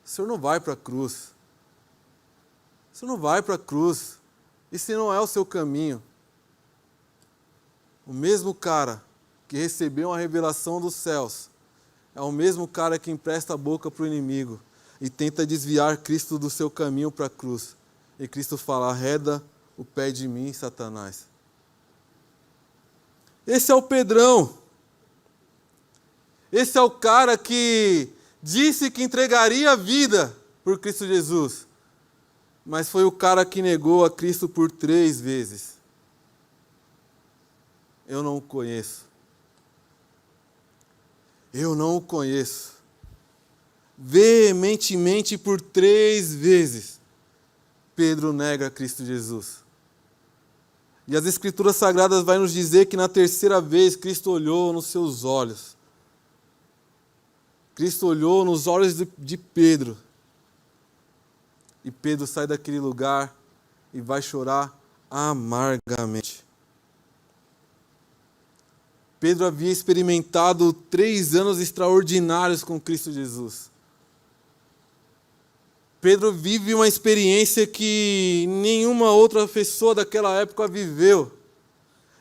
o senhor não vai para a cruz. O senhor não vai para a cruz. Esse não é o seu caminho. O mesmo cara que recebeu uma revelação dos céus é o mesmo cara que empresta a boca para o inimigo e tenta desviar Cristo do seu caminho para a cruz. E Cristo fala: arreda o pé de mim, Satanás. Esse é o Pedrão. Esse é o cara que disse que entregaria a vida por Cristo Jesus. Mas foi o cara que negou a Cristo por 3 vezes. Eu não o conheço. Eu não o conheço. Veementemente por 3 vezes, Pedro nega Cristo Jesus. E as Escrituras Sagradas vão nos dizer que na 3ª vez Cristo olhou nos seus olhos. Cristo olhou nos olhos de Pedro. E Pedro sai daquele lugar e vai chorar amargamente. Pedro havia experimentado 3 anos extraordinários com Cristo Jesus. Pedro vive uma experiência que nenhuma outra pessoa daquela época viveu.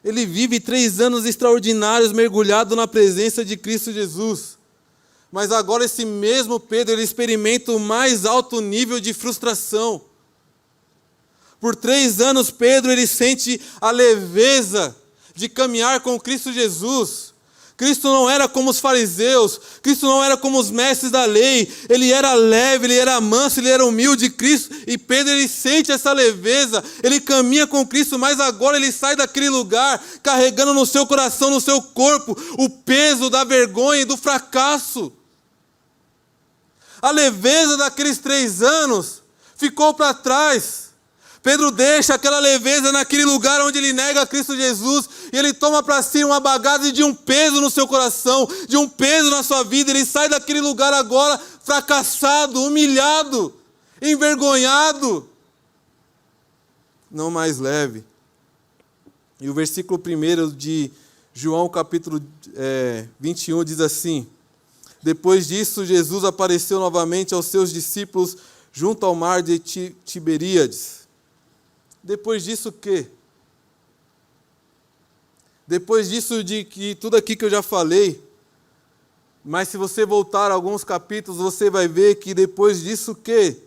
Ele vive 3 anos extraordinários mergulhado na presença de Cristo Jesus. Mas agora esse mesmo Pedro, ele experimenta o mais alto nível de frustração. Por 3 anos, Pedro, ele sente a leveza de caminhar com Cristo Jesus. Cristo não era como os fariseus, Cristo não era como os mestres da lei, ele era leve, ele era manso, ele era humilde, Cristo, e Pedro, ele sente essa leveza, ele caminha com Cristo, mas agora ele sai daquele lugar, carregando no seu coração, no seu corpo, o peso da vergonha e do fracasso. A leveza daqueles 3 anos ficou para trás. Pedro deixa aquela leveza naquele lugar onde ele nega a Cristo Jesus e ele toma para si uma bagagem de um peso no seu coração, de um peso na sua vida. Ele sai daquele lugar agora fracassado, humilhado, envergonhado, não mais leve. E o versículo 1 de João capítulo 21 diz assim: depois disso, Jesus apareceu novamente aos seus discípulos junto ao mar de Tiberíades. Depois disso o quê? Depois disso de que tudo aqui que eu já falei, mas se você voltar a alguns capítulos, você vai ver que depois disso o quê?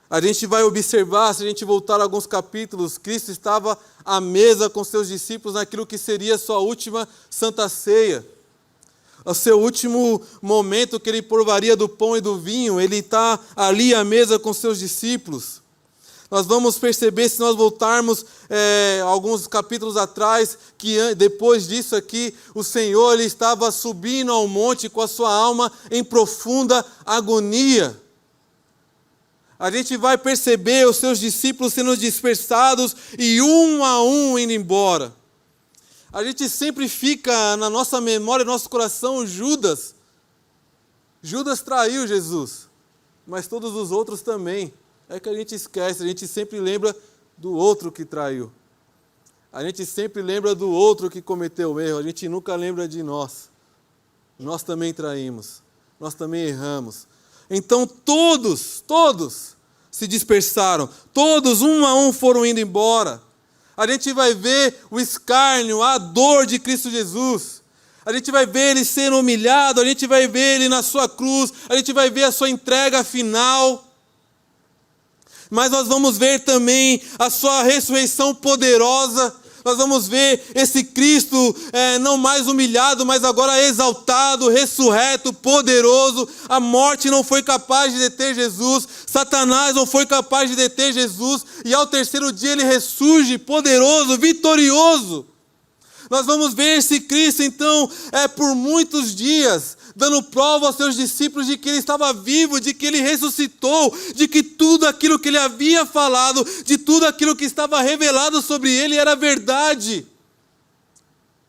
A gente vai observar, se a gente voltar a alguns capítulos, Cristo estava à mesa com seus discípulos naquilo que seria a sua última Santa Ceia. O seu último momento que ele provaria do pão e do vinho, ele está ali à mesa com seus discípulos. Nós vamos perceber, se nós voltarmos alguns capítulos atrás, que depois disso aqui, o Senhor ele estava subindo ao monte com a sua alma em profunda agonia. A gente vai perceber os seus discípulos sendo dispersados e um a um indo embora. A gente sempre fica na nossa memória, no nosso coração, Judas. Judas traiu Jesus, mas todos os outros também. É que a gente esquece, a gente sempre lembra do outro que traiu. A gente sempre lembra do outro que cometeu o erro, a gente nunca lembra de nós. Nós também traímos, nós também erramos. Então todos se dispersaram, todos um a um foram indo embora. A gente vai ver o escárnio, a dor de Cristo Jesus. A gente vai ver ele sendo humilhado, a gente vai ver ele na sua cruz, a gente vai ver a sua entrega final. Mas nós vamos ver também a sua ressurreição poderosa. Nós vamos ver esse Cristo não mais humilhado, mas agora exaltado, ressurreto, poderoso. A morte não foi capaz de deter Jesus. Satanás não foi capaz de deter Jesus. E ao 3º dia ele ressurge poderoso, vitorioso. Nós vamos ver esse Cristo, então, por muitos dias, dando prova aos seus discípulos de que ele estava vivo, de que ele ressuscitou, de que tudo aquilo que ele havia falado, de tudo aquilo que estava revelado sobre ele era verdade.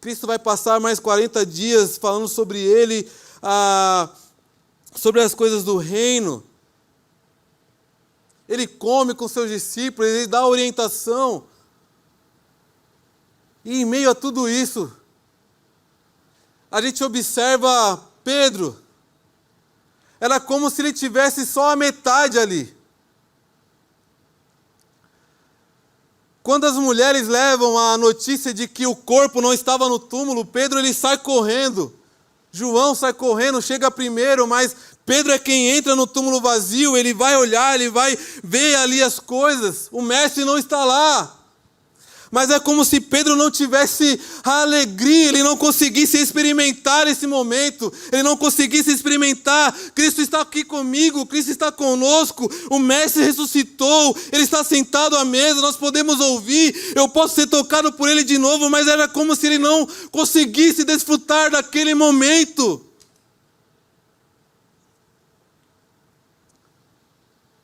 Cristo vai passar mais 40 dias falando sobre ele, sobre as coisas do reino. Ele come com seus discípulos, ele dá orientação. E em meio a tudo isso, a gente observa Pedro. Era como se ele tivesse só a metade ali. Quando as mulheres levam a notícia de que o corpo não estava no túmulo, Pedro ele sai correndo. João sai correndo, chega primeiro, mas Pedro é quem entra no túmulo vazio, ele vai olhar, ele vai ver ali as coisas. O mestre não está lá. Mas é como se Pedro não tivesse a alegria, ele não conseguisse experimentar esse momento, ele não conseguisse experimentar, Cristo está aqui comigo, Cristo está conosco, o Mestre ressuscitou, Ele está sentado à mesa, nós podemos ouvir, eu posso ser tocado por Ele de novo, mas era como se ele não conseguisse desfrutar daquele momento.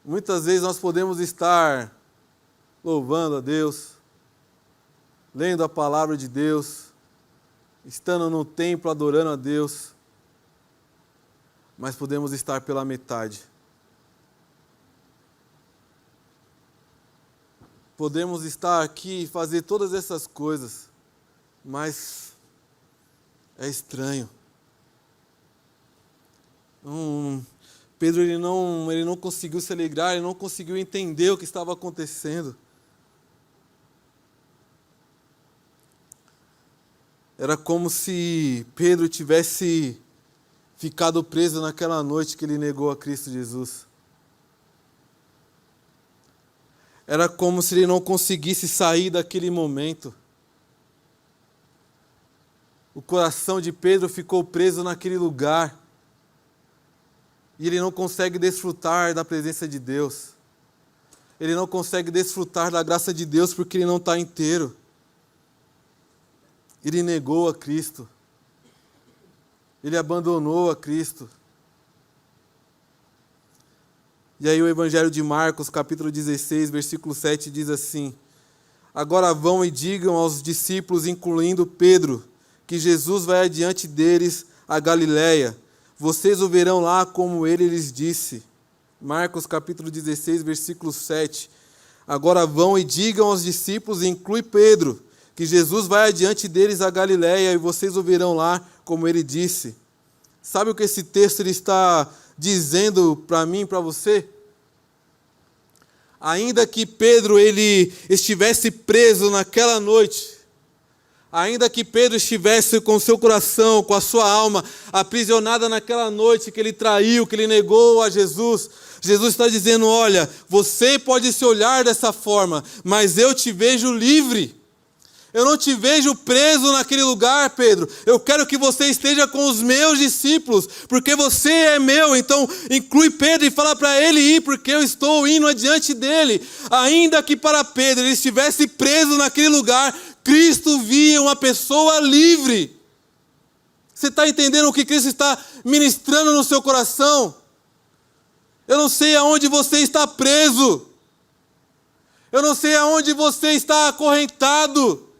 Muitas vezes nós podemos estar louvando a Deus, lendo a palavra de Deus, estando no templo adorando a Deus, mas podemos estar pela metade. Podemos estar aqui e fazer todas essas coisas, mas é estranho. Pedro ele não conseguiu se alegrar, ele não conseguiu entender o que estava acontecendo. Era como se Pedro tivesse ficado preso naquela noite que ele negou a Cristo Jesus. Era como se ele não conseguisse sair daquele momento. O coração de Pedro ficou preso naquele lugar. E ele não consegue desfrutar da presença de Deus. Ele não consegue desfrutar da graça de Deus porque ele não está inteiro. Ele negou a Cristo. Ele abandonou a Cristo. E aí o Evangelho de Marcos, capítulo 16, versículo 7, diz assim: Agora vão e digam aos discípulos, incluindo Pedro, que Jesus vai adiante deles a Galiléia. Vocês o verão lá como ele lhes disse. Marcos, capítulo 16, versículo 7. Agora vão e digam aos discípulos, inclui Pedro, que Jesus vai adiante deles a Galiléia e vocês o verão lá, como ele disse. Sabe o que esse texto ele está dizendo para mim e para você? Ainda que Pedro ele estivesse preso naquela noite, ainda que Pedro estivesse com seu coração, com a sua alma aprisionada naquela noite que ele traiu, que ele negou a Jesus, Jesus está dizendo, olha, você pode se olhar dessa forma, mas eu te vejo livre. Eu não te vejo preso naquele lugar, Pedro. Eu quero que você esteja com os meus discípulos, porque você é meu. Então, inclui Pedro e fala para ele ir, porque eu estou indo adiante dele. Ainda que para Pedro ele estivesse preso naquele lugar, Cristo via uma pessoa livre. Você está entendendo o que Cristo está ministrando no seu coração? Eu não sei aonde você está preso. Eu não sei aonde você está acorrentado.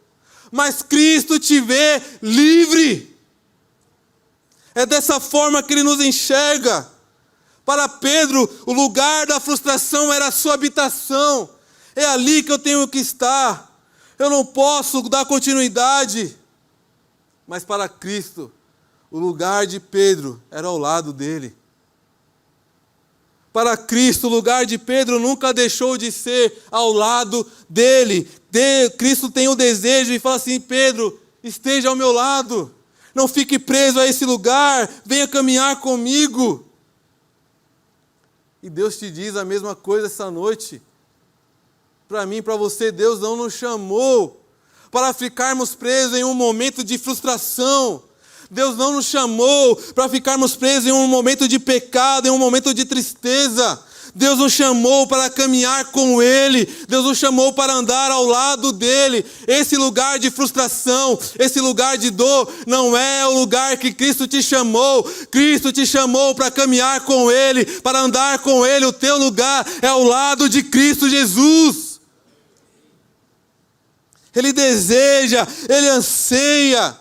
Mas Cristo te vê livre. É dessa forma que Ele nos enxerga. Para Pedro, o lugar da frustração era a sua habitação. É ali que eu tenho que estar. Eu não posso dar continuidade. Mas para Cristo, o lugar de Pedro era ao lado dele. Para Cristo, o lugar de Pedro nunca deixou de ser ao lado dele. Cristo tem o desejo e fala assim, Pedro, esteja ao meu lado. Não fique preso a esse lugar, venha caminhar comigo. E Deus te diz a mesma coisa essa noite. Para mim, para você, Deus não nos chamou para ficarmos presos em um momento de frustração. Deus não nos chamou para ficarmos presos em um momento de pecado, em um momento de tristeza. Deus nos chamou para caminhar com Ele. Deus nos chamou para andar ao lado dEle. Esse lugar de frustração, esse lugar de dor, não é o lugar que Cristo te chamou. Cristo te chamou para caminhar com Ele, para andar com Ele. O teu lugar é ao lado de Cristo Jesus. Ele deseja, Ele anseia.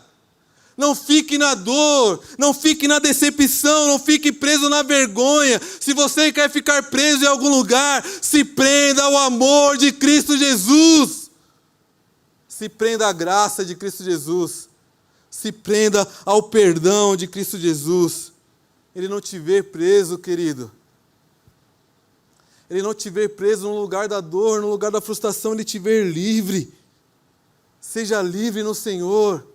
Não fique na dor, não fique na decepção, não fique preso na vergonha. Se você quer ficar preso em algum lugar, se prenda ao amor de Cristo Jesus. Se prenda à graça de Cristo Jesus. Se prenda ao perdão de Cristo Jesus. Ele não te vê preso, querido. Ele não te vê preso no lugar da dor, no lugar da frustração, Ele te vê livre. Seja livre no Senhor.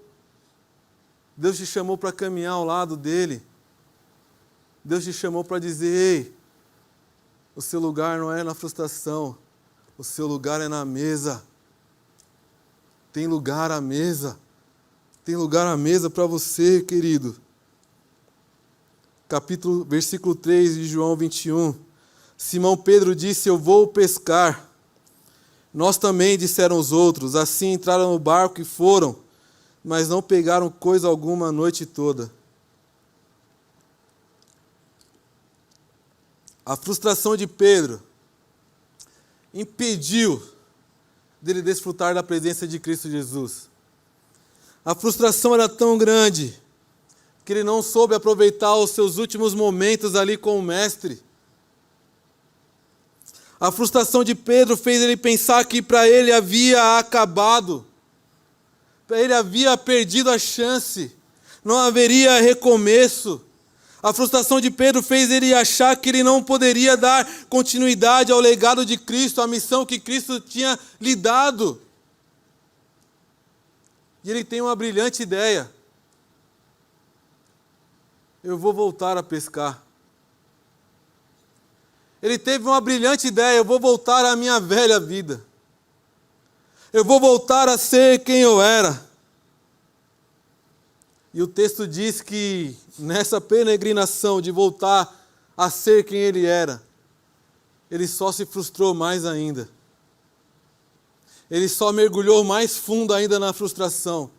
Deus te chamou para caminhar ao lado dEle. Deus te chamou para dizer, ei, o seu lugar não é na frustração, o seu lugar é na mesa. Tem lugar à mesa. Tem lugar à mesa para você, querido. Versículo 3 de João 21. Simão Pedro disse, eu vou pescar. Nós também, disseram os outros. Assim entraram no barco e foram, mas não pegaram coisa alguma a noite toda. A frustração de Pedro impediu dele desfrutar da presença de Cristo Jesus. A frustração era tão grande que ele não soube aproveitar os seus últimos momentos ali com o Mestre. A frustração de Pedro fez ele pensar que para ele havia acabado, para ele havia perdido a chance, não haveria recomeço. A frustração de Pedro fez ele achar que ele não poderia dar continuidade ao legado de Cristo, à missão que Cristo tinha lhe dado. E ele tem uma brilhante ideia. Eu vou voltar a pescar. Ele teve uma brilhante ideia, eu vou voltar à minha velha vida. Eu vou voltar a ser quem eu era. E o texto diz que nessa peregrinação de voltar a ser quem ele era, ele só se frustrou mais ainda. Ele só mergulhou mais fundo ainda na frustração.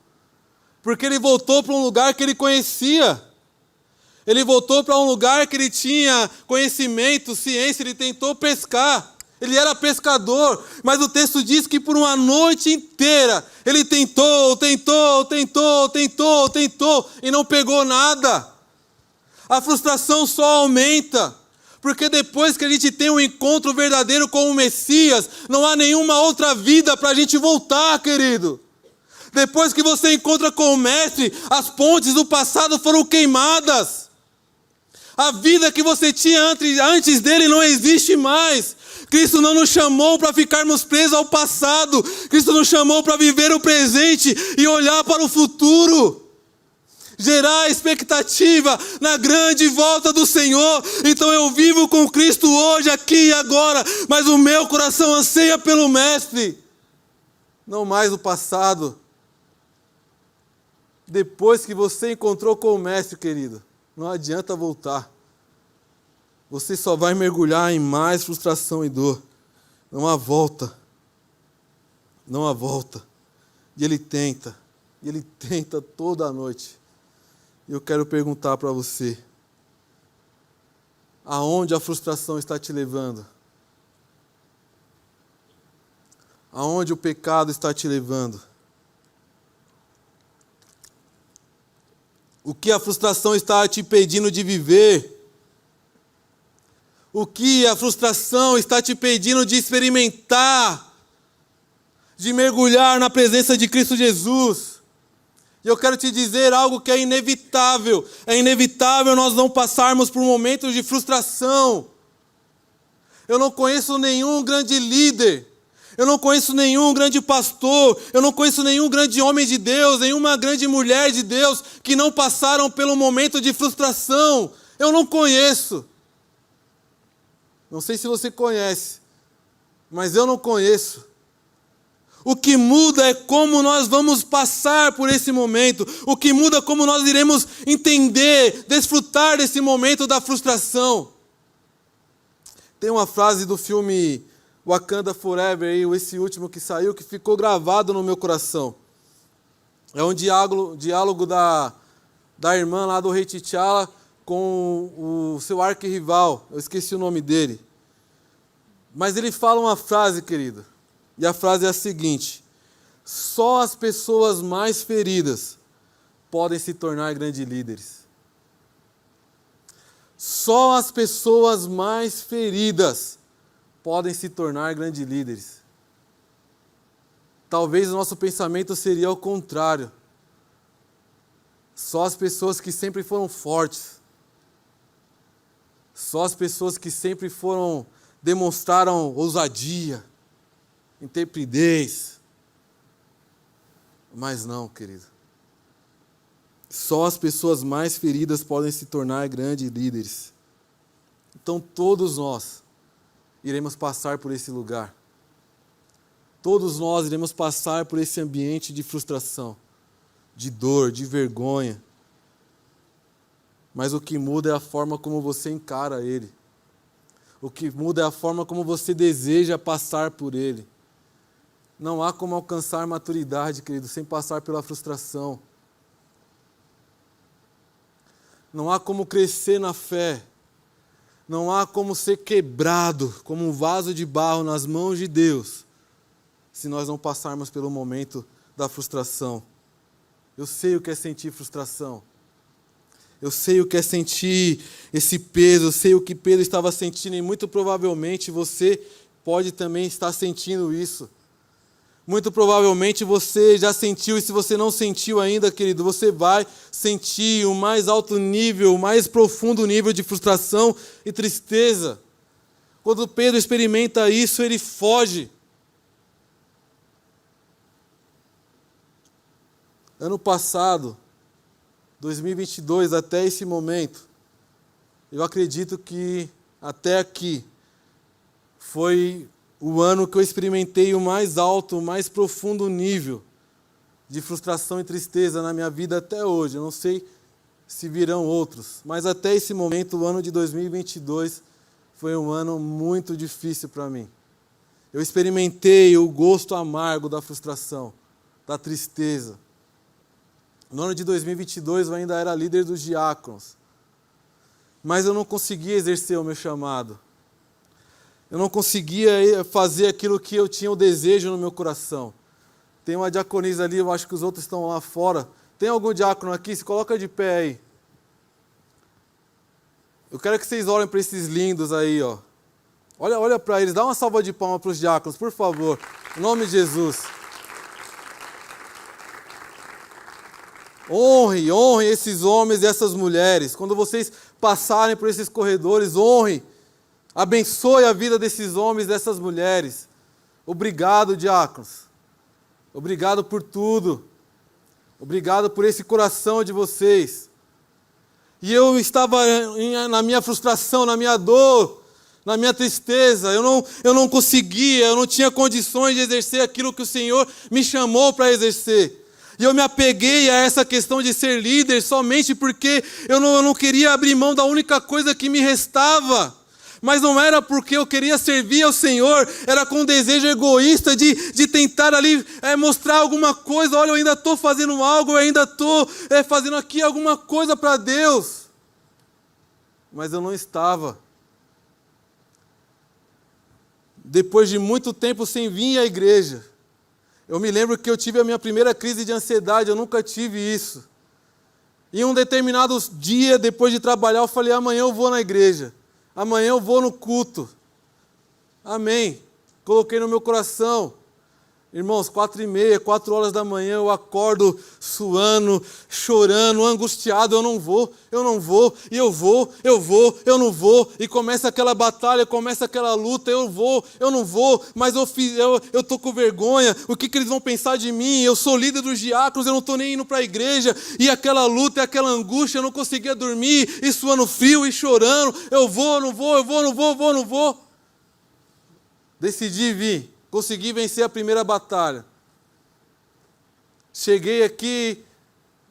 Porque ele voltou para um lugar que ele conhecia. Ele voltou para um lugar que ele tinha conhecimento, ciência, ele tentou pescar. Ele era pescador, mas o texto diz que por uma noite inteira ele tentou e não pegou nada. A frustração só aumenta, porque depois que a gente tem um encontro verdadeiro com o Messias, não há nenhuma outra vida para a gente voltar, querido. Depois que você encontra com o Mestre, as pontes do passado foram queimadas. A vida que você tinha antes dele não existe mais. Cristo não nos chamou para ficarmos presos ao passado. Cristo nos chamou para viver o presente e olhar para o futuro. Gerar expectativa na grande volta do Senhor. Então eu vivo com Cristo hoje, aqui e agora, mas o meu coração anseia pelo Mestre. Não mais o passado. Depois que você encontrou com o Mestre, querido, não adianta voltar. Você só vai mergulhar em mais frustração e dor. Não há volta. Não há volta. E ele tenta toda a noite. E eu quero perguntar para você, aonde a frustração está te levando? Aonde o pecado está te levando? O que a frustração está te impedindo de viver? O que a frustração está te impedindo de experimentar? De mergulhar na presença de Cristo Jesus? E eu quero te dizer algo que é inevitável. É inevitável nós não passarmos por momentos de frustração. Eu não conheço nenhum grande líder. Eu não conheço nenhum grande pastor. Eu não conheço nenhum grande homem de Deus, nenhuma grande mulher de Deus que não passaram pelo momento de frustração. Eu não conheço. Não sei se você conhece, mas eu não conheço. O que muda é como nós vamos passar por esse momento. O que muda é como nós iremos entender, desfrutar desse momento da frustração. Tem uma frase do filme Wakanda Forever, esse último que saiu, que ficou gravado no meu coração. É um diálogo da irmã lá do rei T'Challa com o seu arquirrival. Eu esqueci o nome dele. Mas ele fala uma frase, querido. E a frase é a seguinte: só as pessoas mais feridas podem se tornar grandes líderes. Só as pessoas mais feridas podem se tornar grandes líderes. Talvez o nosso pensamento seria o contrário. Só as pessoas que sempre foram fortes Só as pessoas que sempre demonstraram ousadia, intrepidez. Mas não, querido. Só as pessoas mais feridas podem se tornar grandes líderes. Então todos nós iremos passar por esse lugar. Todos nós iremos passar por esse ambiente de frustração, de dor, de vergonha. Mas o que muda é a forma como você encara ele. O que muda é a forma como você deseja passar por ele. Não há como alcançar maturidade, querido, sem passar pela frustração. Não há como crescer na fé. Não há como ser quebrado como um vaso de barro nas mãos de Deus, se nós não passarmos pelo momento da frustração. Eu sei o que é sentir frustração. Eu sei o que é sentir esse peso. Eu sei o que Pedro estava sentindo e muito provavelmente você pode também estar sentindo isso. Muito provavelmente você já sentiu, e se você não sentiu ainda, querido, você vai sentir o mais alto nível, o mais profundo nível de frustração e tristeza. Quando Pedro experimenta isso, ele foge. Ano passado, 2022, até esse momento, eu acredito que até aqui foi o ano que eu experimentei o mais alto, o mais profundo nível de frustração e tristeza na minha vida até hoje. Eu não sei se virão outros, mas até esse momento, o ano de 2022, foi um ano muito difícil para mim. Eu experimentei o gosto amargo da frustração, da tristeza. No ano de 2022 eu ainda era líder dos diáconos, mas eu não conseguia exercer o meu chamado. Eu não conseguia fazer aquilo que eu tinha o desejo no meu coração. Tem uma diaconisa ali, eu acho que os outros estão lá fora. Tem algum diácono aqui? Se coloca de pé aí. Eu quero que vocês olhem para esses lindos aí, ó. Olha para eles, dá uma salva de palmas para os diáconos, por favor. Em nome de Jesus. Honre esses homens e essas mulheres. Quando vocês passarem por esses corredores, honre. Abençoe a vida desses homens e dessas mulheres. Obrigado, diáconos. Obrigado por tudo. Obrigado por esse coração de vocês. E eu estava na minha frustração, na minha dor, na minha tristeza. Eu não conseguia, eu não tinha condições de exercer aquilo que o Senhor me chamou para exercer. E eu me apeguei a essa questão de ser líder somente porque eu não queria abrir mão da única coisa que me restava. Mas não era porque eu queria servir ao Senhor, era com um desejo egoísta de tentar ali mostrar alguma coisa. Olha, eu ainda estou fazendo algo, eu ainda estou fazendo aqui alguma coisa para Deus. Mas eu não estava. Depois de muito tempo sem vir à igreja, eu me lembro que eu tive a minha primeira crise de ansiedade, eu nunca tive isso. Em um determinado dia, depois de trabalhar, eu falei, amanhã eu vou na igreja. Amanhã eu vou no culto. Amém. Coloquei no meu coração. Irmãos, 4h30, 4 horas da manhã, eu acordo suando, chorando, angustiado. Eu não vou, e eu não vou. E começa aquela batalha, começa aquela luta. Eu não vou, mas eu estou com vergonha. O que eles vão pensar de mim? Eu sou líder dos diáconos, eu não estou nem indo para a igreja. E aquela luta, aquela angústia, eu não conseguia dormir, e suando frio e chorando. Eu não vou. Decidi vir. Consegui vencer a primeira batalha. Cheguei aqui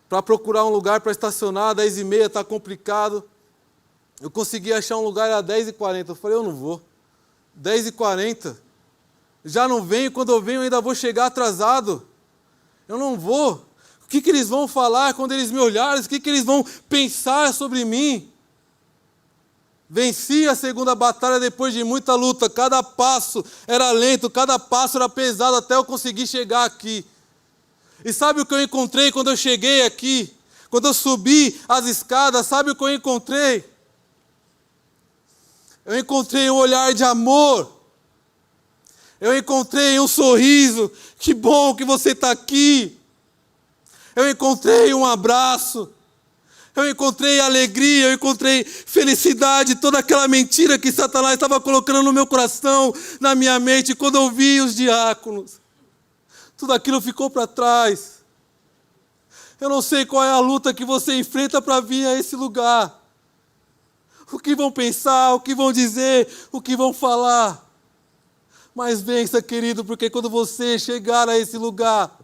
para procurar um lugar para estacionar, 10h30, está complicado. Eu consegui achar um lugar às 10h40. Eu falei, eu não vou. 10h40. Já não venho, quando eu venho ainda vou chegar atrasado. Eu não vou. O que eles vão falar quando eles me olharem? O que eles vão pensar sobre mim? Venci a segunda batalha depois de muita luta. Cada passo era lento, cada passo era pesado até eu conseguir chegar aqui. E sabe o que eu encontrei quando eu cheguei aqui? Quando eu subi as escadas, sabe o que eu encontrei? Eu encontrei um olhar de amor. Eu encontrei um sorriso. Que bom que você está aqui. Eu encontrei um abraço. Eu encontrei alegria, eu encontrei felicidade, toda aquela mentira que Satanás estava colocando no meu coração, na minha mente, quando eu vi os diáconos. Tudo aquilo ficou para trás. Eu não sei qual é a luta que você enfrenta para vir a esse lugar. O que vão pensar, o que vão dizer, o que vão falar. Mas vença, querido, porque quando você chegar a esse lugar,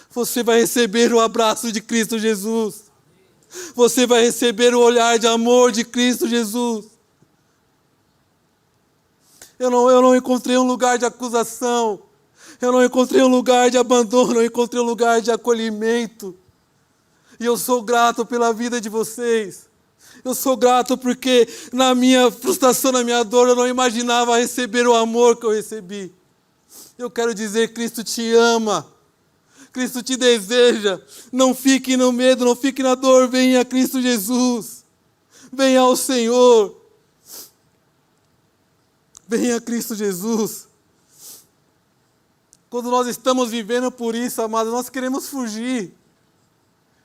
você vai receber o abraço de Cristo Jesus. Você vai receber o olhar de amor de Cristo Jesus. Eu não encontrei um lugar de acusação. Eu não encontrei um lugar de abandono. Eu encontrei um lugar de acolhimento. E eu sou grato pela vida de vocês. Eu sou grato porque na minha frustração, na minha dor, eu não imaginava receber o amor que eu recebi. Eu quero dizer, Cristo te ama. Cristo te deseja. Não fique no medo, não fique na dor. Venha a Cristo Jesus. Venha ao Senhor. Venha a Cristo Jesus. Quando nós estamos vivendo por isso, amados, nós queremos fugir.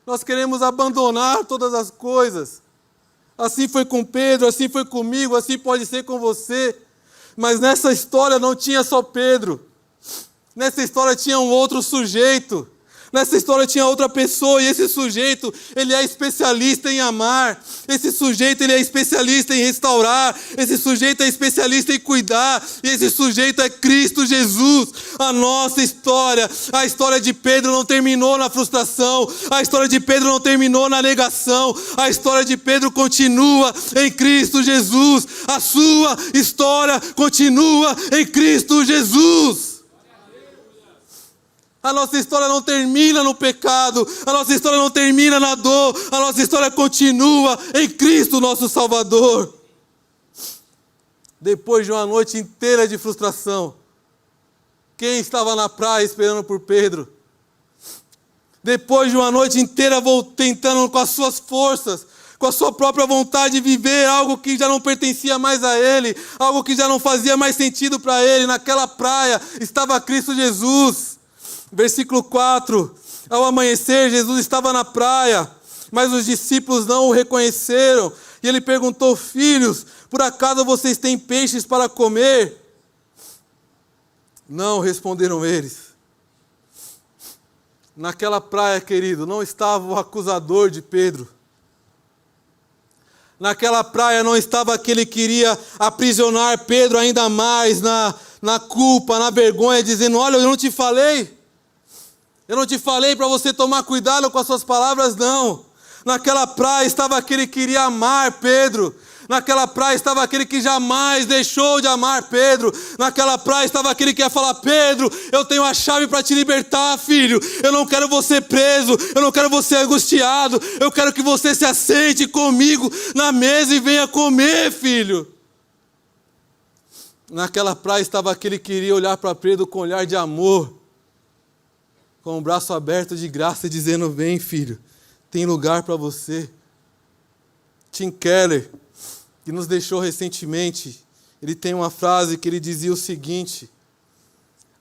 Nós queremos abandonar todas as coisas. Assim foi com Pedro, assim foi comigo, assim pode ser com você. Mas nessa história não tinha só Pedro. Nessa história tinha um outro sujeito. Nessa história tinha outra pessoa, e esse sujeito, ele é especialista em amar. Esse sujeito, ele é especialista em restaurar. Esse sujeito é especialista em cuidar. E esse sujeito é Cristo Jesus. A nossa história, a história de Pedro não terminou na frustração. A história de Pedro não terminou na negação. A história de Pedro continua em Cristo Jesus. A sua história continua em Cristo Jesus. A nossa história não termina no pecado, a nossa história não termina na dor, a nossa história continua em Cristo, nosso Salvador. Depois de uma noite inteira de frustração, quem estava na praia esperando por Pedro? Depois de uma noite inteira tentando com as suas forças, com a sua própria vontade de viver algo que já não pertencia mais a ele, algo que já não fazia mais sentido para ele, naquela praia estava Cristo Jesus. Versículo 4, ao amanhecer, Jesus estava na praia, mas os discípulos não o reconheceram. E ele perguntou, filhos, por acaso vocês têm peixes para comer? Não, responderam eles. Naquela praia, querido, não estava o acusador de Pedro. Naquela praia não estava aquele que queria aprisionar Pedro ainda mais na culpa, na vergonha, dizendo, olha, eu não te falei. Eu não te falei para você tomar cuidado com as suas palavras, não. Naquela praia estava aquele que queria amar Pedro. Naquela praia estava aquele que jamais deixou de amar Pedro. Naquela praia estava aquele que ia falar, Pedro, eu tenho a chave para te libertar, filho. Eu não quero você preso, eu não quero você angustiado. Eu quero que você se assente comigo na mesa e venha comer, filho. Naquela praia estava aquele que queria olhar para Pedro com um olhar de amor, com o braço aberto de graça, dizendo, vem, filho, tem lugar para você. Tim Keller, que nos deixou recentemente, ele tem uma frase que ele dizia o seguinte,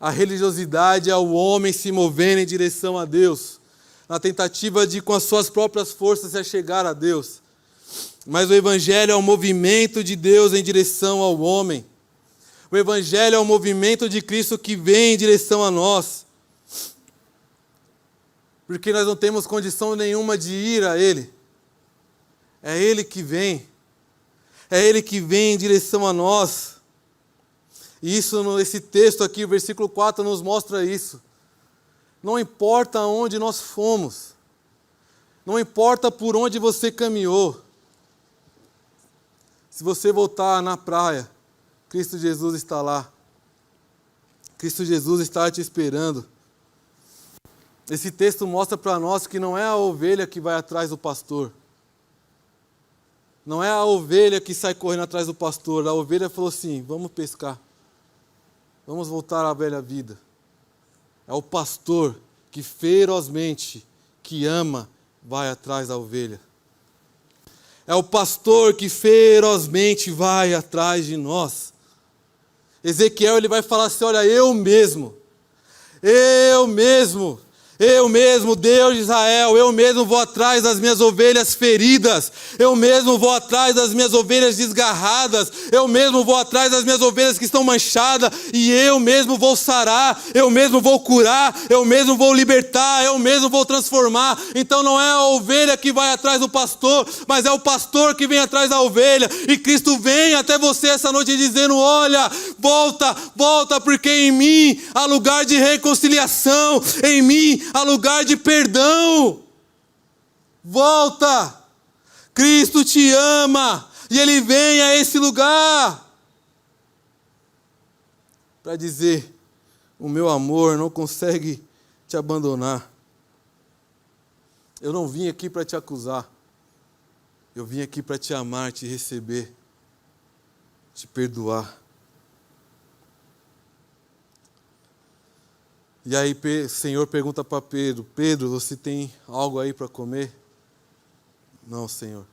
a religiosidade é o homem se movendo em direção a Deus, na tentativa de, com as suas próprias forças, se achegar a Deus. Mas o Evangelho é o movimento de Deus em direção ao homem. O Evangelho é o movimento de Cristo que vem em direção a nós. Porque nós não temos condição nenhuma de ir a Ele. É Ele que vem. É Ele que vem em direção a nós. E isso, esse texto aqui, o versículo 4, nos mostra isso. Não importa onde nós fomos. Não importa por onde você caminhou. Se você voltar na praia, Cristo Jesus está lá. Cristo Jesus está te esperando. Esse texto mostra para nós que não é a ovelha que vai atrás do pastor. Não é a ovelha que sai correndo atrás do pastor. A ovelha falou assim, vamos pescar. Vamos voltar à velha vida. É o pastor que ferozmente, que ama, vai atrás da ovelha. É o pastor que ferozmente vai atrás de nós. Ezequiel, ele vai falar assim, olha, eu mesmo, Eu mesmo, Deus de Israel, eu mesmo vou atrás das minhas ovelhas feridas, eu mesmo vou atrás das minhas ovelhas desgarradas, eu mesmo vou atrás das minhas ovelhas que estão manchadas, e eu mesmo vou sarar, eu mesmo vou curar, eu mesmo vou libertar, eu mesmo vou transformar. Então não é a ovelha que vai atrás do pastor, mas é o pastor que vem atrás da ovelha, e Cristo vem até você essa noite dizendo: olha, volta, volta, porque em mim há lugar de reconciliação, em mim há lugar de perdão. Volta. Cristo te ama e Ele vem a esse lugar para dizer: o meu amor não consegue te abandonar. Eu não vim aqui para te acusar. Eu vim aqui para te amar, te receber, te perdoar. E aí o Senhor pergunta para Pedro: Pedro, você tem algo aí para comer? Não, Senhor.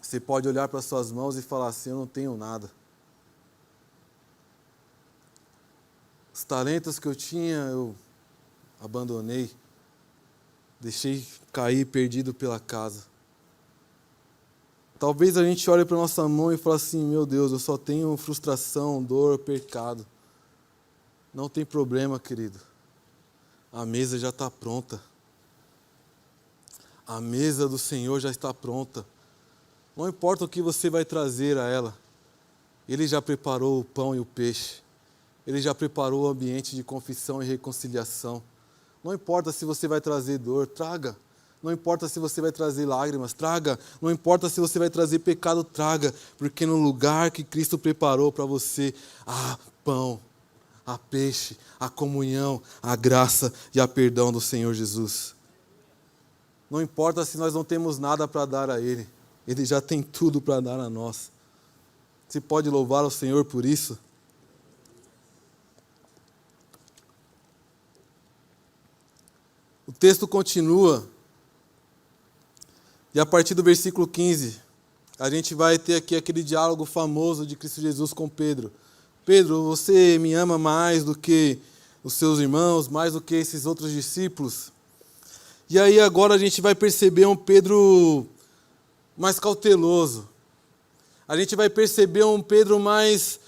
Você pode olhar para suas mãos e falar assim: eu não tenho nada. Os talentos que eu tinha, eu abandonei. Deixei cair perdido pela casa. Talvez a gente olhe para a nossa mão e fale assim: meu Deus, eu só tenho frustração, dor, pecado. Não tem problema, querido. A mesa já está pronta. A mesa do Senhor já está pronta. Não importa o que você vai trazer a ela. Ele já preparou o pão e o peixe. Ele já preparou o ambiente de confissão e reconciliação. Não importa se você vai trazer dor, traga. Não importa se você vai trazer lágrimas, traga. Não importa se você vai trazer pecado, traga. Porque no lugar que Cristo preparou para você, há pão, há peixe, a comunhão, a graça e a perdão do Senhor Jesus. Não importa se nós não temos nada para dar a Ele. Ele já tem tudo para dar a nós. Você pode louvar o Senhor por isso? O texto continua. E a partir do versículo 15, a gente vai ter aqui aquele diálogo famoso de Cristo Jesus com Pedro. Pedro, você me ama mais do que os seus irmãos, mais do que esses outros discípulos? E aí agora a gente vai perceber um Pedro mais cauteloso. A gente vai perceber um Pedro mais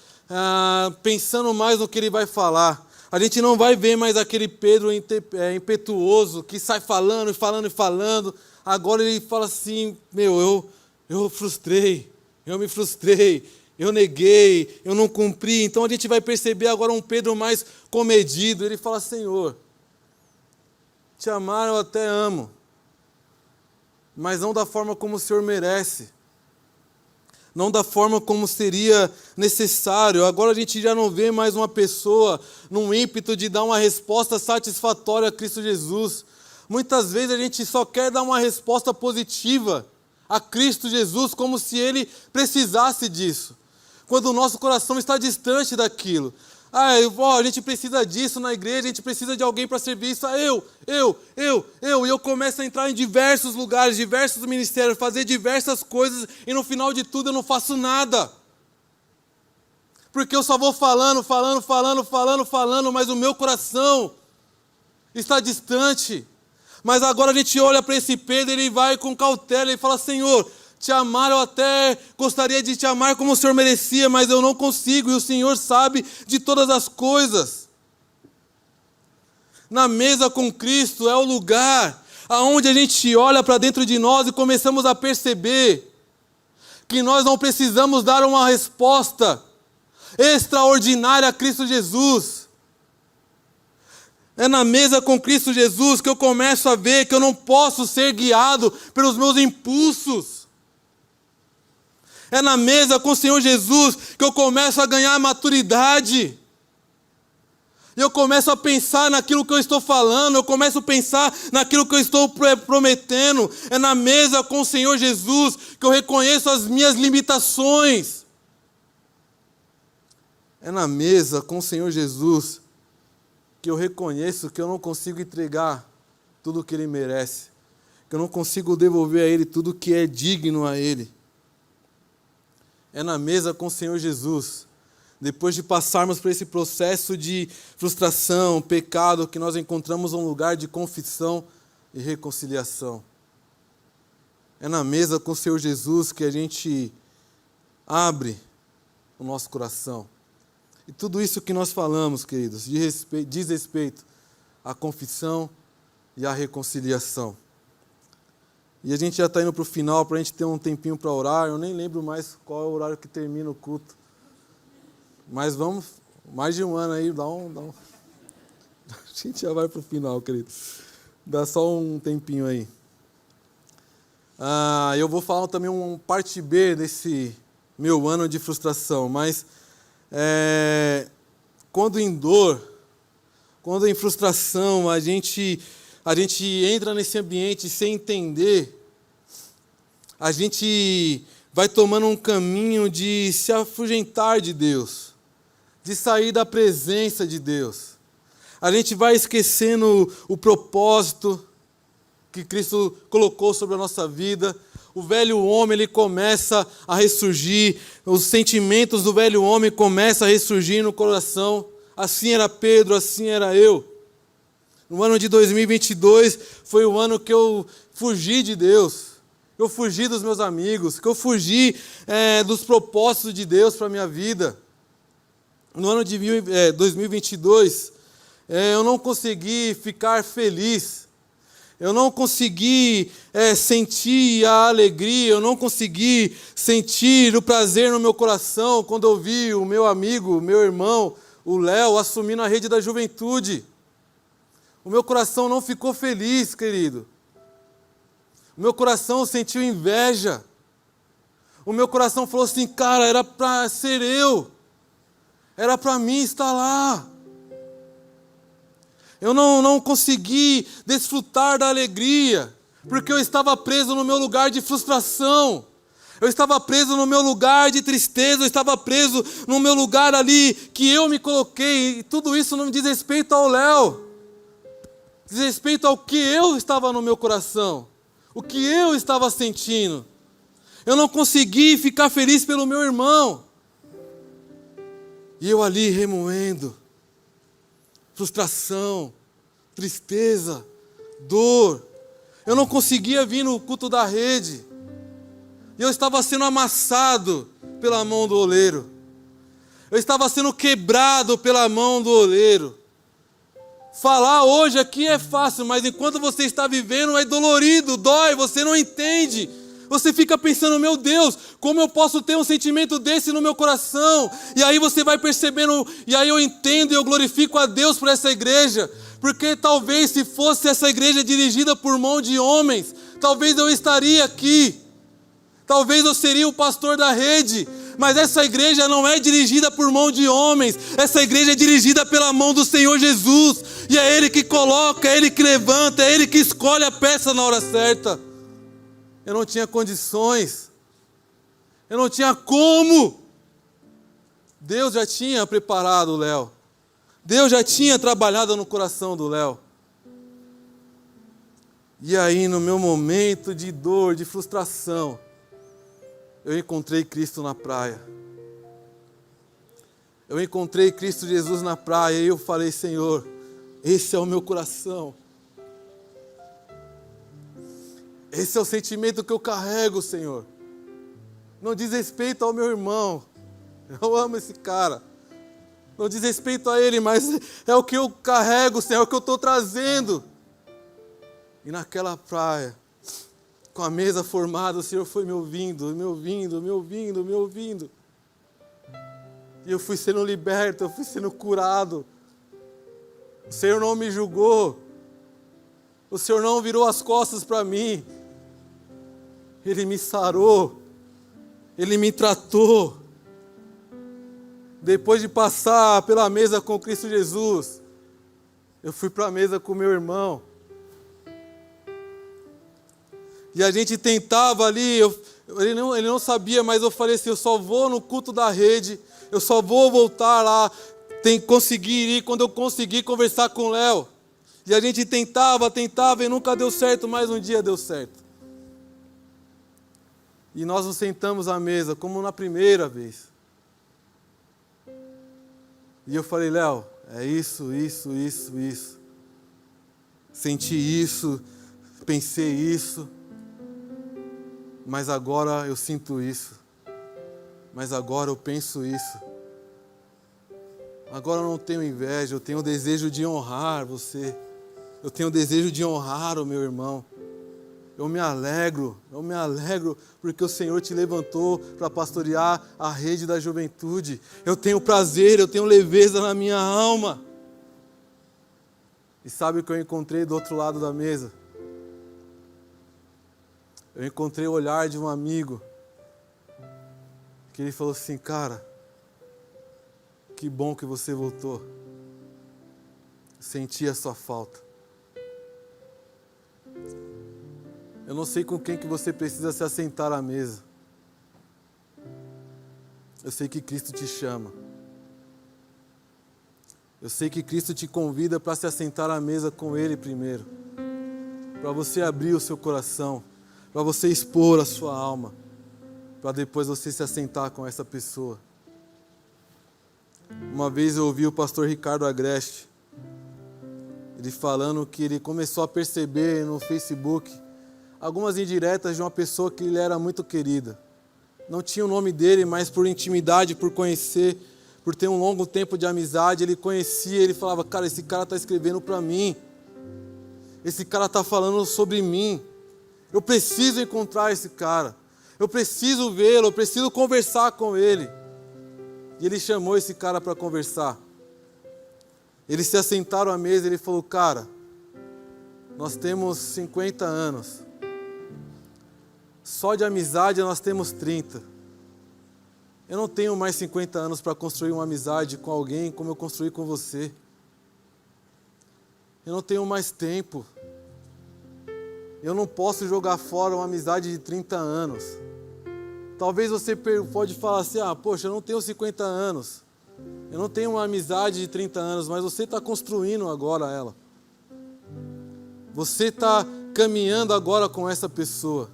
pensando mais no que ele vai falar. A gente não vai ver mais aquele Pedro impetuoso que sai falando e falando e falando. Agora ele fala assim: eu frustrei, eu me frustrei, eu neguei, eu não cumpri. Então a gente vai perceber agora um Pedro mais comedido. Ele fala: Senhor, te amar eu até amo, mas não da forma como o Senhor merece. Não da forma como seria necessário. Agora a gente já não vê mais uma pessoa num ímpeto de dar uma resposta satisfatória a Cristo Jesus. Muitas vezes a gente só quer dar uma resposta positiva a Cristo Jesus, como se Ele precisasse disso, quando o nosso coração está distante daquilo. A gente precisa disso na igreja, a gente precisa de alguém para servir isso. E eu começo a entrar em diversos lugares, diversos ministérios, fazer diversas coisas, e no final de tudo eu não faço nada. Porque eu só vou falando, mas o meu coração está distante. Mas agora a gente olha para esse Pedro, ele vai com cautela e fala: Senhor, te amar, eu até gostaria de te amar como o Senhor merecia, mas eu não consigo, e o Senhor sabe de todas as coisas. Na mesa com Cristo é o lugar aonde a gente olha para dentro de nós e começamos a perceber que nós não precisamos dar uma resposta extraordinária a Cristo Jesus. É na mesa com Cristo Jesus que eu começo a ver que eu não posso ser guiado pelos meus impulsos. É na mesa com o Senhor Jesus que eu começo a ganhar maturidade. E eu começo a pensar naquilo que eu estou falando, eu começo a pensar naquilo que eu estou prometendo. É na mesa com o Senhor Jesus que eu reconheço as minhas limitações. É na mesa com o Senhor Jesus que eu reconheço que eu não consigo entregar tudo o que Ele merece, que eu não consigo devolver a Ele tudo o que é digno a Ele. É na mesa com o Senhor Jesus depois de passarmos por esse processo de frustração, pecado, que nós encontramos um lugar de confissão e reconciliação. É na mesa com o Senhor Jesus que a gente abre o nosso coração. E tudo isso que nós falamos, queridos, diz respeito à confissão e à reconciliação. E a gente já está indo para o final, para a gente ter um tempinho para orar. Eu nem lembro mais qual é o horário que termina o culto. Mas vamos, mais de um ano aí, dá um... A gente já vai para o final, querido. Dá só um tempinho aí. Eu vou falar também uma parte B desse meu ano de frustração, mas quando em dor, quando em frustração, a gente entra nesse ambiente sem entender, a gente vai tomando um caminho de se afugentar de Deus, de sair da presença de Deus. A gente vai esquecendo o propósito que Cristo colocou sobre a nossa vida. O velho homem, ele começa a ressurgir, os sentimentos do velho homem começam a ressurgir no coração. Assim era Pedro, assim era eu. No ano de 2022 foi o ano que eu fugi de Deus, eu fugi dos meus amigos, que eu fugi dos propósitos de Deus para a minha vida. No ano de 2022, eu não consegui ficar feliz, eu não consegui sentir a alegria, eu não consegui sentir o prazer no meu coração quando eu vi o meu amigo, meu irmão, o Léo, assumindo a rede da juventude. O meu coração não ficou feliz, querido. O meu coração sentiu inveja. O meu coração falou assim, cara, era para ser eu. Era para mim estar lá. Eu não consegui desfrutar da alegria, porque eu estava preso no meu lugar de frustração. Eu estava preso no meu lugar de tristeza, eu estava preso no meu lugar ali que eu me coloquei. E tudo isso não diz respeito ao Léo. Diz respeito ao que eu estava no meu coração, o que eu estava sentindo. Eu não consegui ficar feliz pelo meu irmão. E eu ali remoendo, frustração, tristeza, dor. Eu não conseguia vir no culto da rede. E eu estava sendo amassado pela mão do oleiro. Eu estava sendo quebrado pela mão do oleiro. Falar hoje aqui é fácil, mas enquanto você está vivendo é dolorido, dói, você não entende. Você fica pensando, meu Deus, como eu posso ter um sentimento desse no meu coração? E aí você vai percebendo, e aí eu entendo e eu glorifico a Deus por essa igreja. Porque talvez se fosse essa igreja dirigida por mão de homens, talvez eu estaria aqui. Talvez eu seria o pastor da rede. Mas essa igreja não é dirigida por mão de homens. Essa igreja é dirigida pela mão do Senhor Jesus. E é Ele que coloca, é Ele que levanta, é Ele que escolhe a peça na hora certa. Eu não tinha condições. Eu não tinha como. Deus já tinha preparado o Léo. Deus já tinha trabalhado no coração do Léo. E aí, no meu momento de dor, de frustração, eu encontrei Cristo na praia. Eu encontrei Cristo Jesus na praia e eu falei, Senhor, esse é o meu coração. Esse é o sentimento que eu carrego, Senhor. Não diz respeito ao meu irmão. Eu amo esse cara. Não diz respeito a ele, mas é o que eu carrego, Senhor, é o que eu estou trazendo. E naquela praia, com a mesa formada, o Senhor foi me ouvindo. E eu fui sendo liberto, eu fui sendo curado. O Senhor não me julgou. O Senhor não virou as costas para mim. Ele me sarou. Ele me tratou. Depois de passar pela mesa com Cristo Jesus, eu fui para a mesa com meu irmão. E a gente tentava ali, ele não sabia, mas eu falei assim, eu só vou no culto da rede, eu só vou voltar lá, conseguir ir quando eu conseguir conversar com o Léo. E a gente tentava e nunca deu certo, mas um dia deu certo. E nós nos sentamos à mesa, como na primeira vez. E eu falei, Léo, é isso. Senti isso, pensei isso, mas agora eu sinto isso. Mas agora eu penso isso. Agora eu não tenho inveja, eu tenho o desejo de honrar você. Eu tenho o desejo de honrar o meu irmão. Eu me alegro porque o Senhor te levantou para pastorear a rede da juventude. Eu tenho prazer, eu tenho leveza na minha alma. E sabe o que eu encontrei do outro lado da mesa? Eu encontrei o olhar de um amigo, que ele falou assim, cara, que bom que você voltou. Senti a sua falta. Eu não sei com quem que você precisa se assentar à mesa. Eu sei que Cristo te chama. Eu sei que Cristo te convida para se assentar à mesa com Ele primeiro. Para você abrir o seu coração. Para você expor a sua alma. Para depois você se assentar com essa pessoa. Uma vez eu ouvi o pastor Ricardo Agreste, ele falando que ele começou a perceber no Facebook algumas indiretas de uma pessoa que ele era muito querida. Não tinha o nome dele, mas por intimidade, por conhecer, por ter um longo tempo de amizade, ele conhecia, ele falava, cara, esse cara está escrevendo para mim. Esse cara está falando sobre mim. Eu preciso encontrar esse cara. Eu preciso vê-lo, eu preciso conversar com ele. E ele chamou esse cara para conversar. Eles se assentaram à mesa e ele falou, cara, nós temos 50 anos. Só de amizade nós temos 30. Eu não tenho mais 50 anos para construir uma amizade com alguém como eu construí com você. Eu não tenho mais tempo. Eu não posso jogar fora uma amizade de 30 anos. Talvez você pode falar assim, poxa, eu não tenho 50 anos. Eu não tenho uma amizade de 30 anos, mas você está construindo agora ela. Você está caminhando agora com essa pessoa.